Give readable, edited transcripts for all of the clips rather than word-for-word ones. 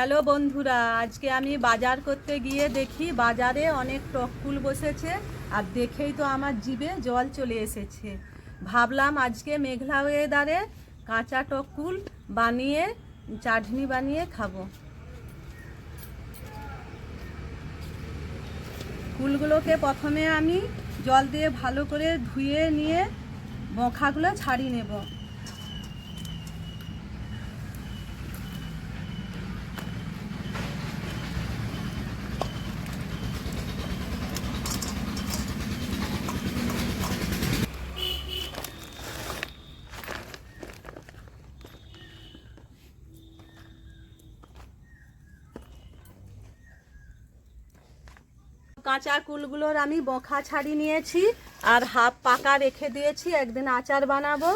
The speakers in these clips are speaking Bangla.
হ্যালো বন্ধুরা, আজকে আমি বাজার করতে গিয়ে দেখি বাজারে অনেক টককুল বসেছে আর দেখেই তো আমার জিভে জল চলে এসেছে। ভাবলাম আজকে মেঘলা ওয়েদারে কাঁচা টককুল বানিয়ে চাটনি বানিয়ে খাবো। কুলগুলোকে প্রথমে আমি জল দিয়ে ভালো করে ধুয়ে নিয়ে বখাগুলো ছাড়িয়ে নেব। কাঁচা কুলগুলোর আমি বখা ছাড়িয়ে নিয়েছি আর হাফ পাকা রেখে দিয়েছি, একদিন আচার বানাবো।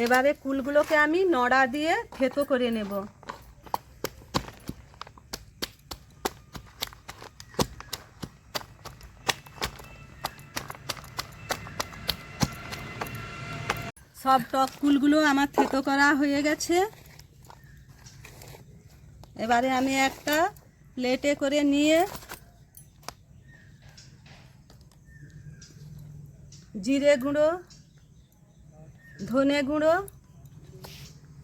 এবারে কুলগুলোকে আমি নড়া দিয়ে থেতো করে নেব। সব টক কুলগুলো আমার থেতো করা হয়ে গেছে। এবারে আমি একটা প্লেটে করে নিয়ে জিরে গুঁড়ো, ধনে গুঁড়ো,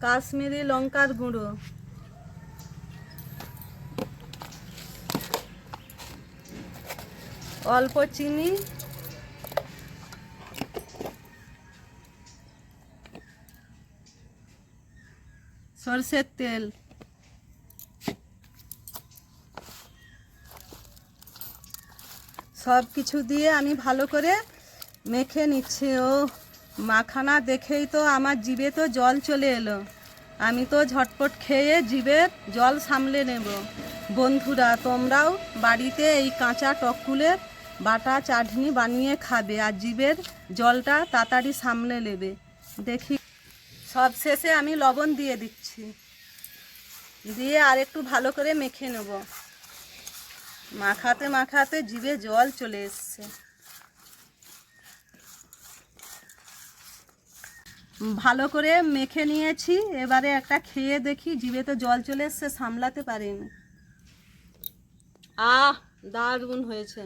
কাশ্মীরি লঙ্কার গুঁড়ো, অল্প চিনি, সরষের তেল, সব কিছু দিয়ে আমি ভালো করে মেখে নিচ্ছি। ও মাখানা দেখেই তো আমার জিভে তো জল চলে এলো। আমি তো ঝটপট খেয়ে জিভের জল সামলে নেব। বন্ধুরা, তোমরাও বাড়িতে এই কাঁচা টককুলের বাটা চাটনি বানিয়ে খাবে আর জিভের জলটা তাড়াতাড়ি সামলে নেবে। দেখি, সব শেষে আমি লবণ দিয়ে দিচ্ছি, দিয়ে আর একটু ভালো করে মেখে নেব। মাখাতে মাখাতে জিভে জল চলে এসছে। ভালো করে মেখে নিয়েছি, এবারে একটা খেয়ে দেখি। জিভে তো জল চলে এসছে, সামলাতে পারিনি। দারুণ হয়েছে।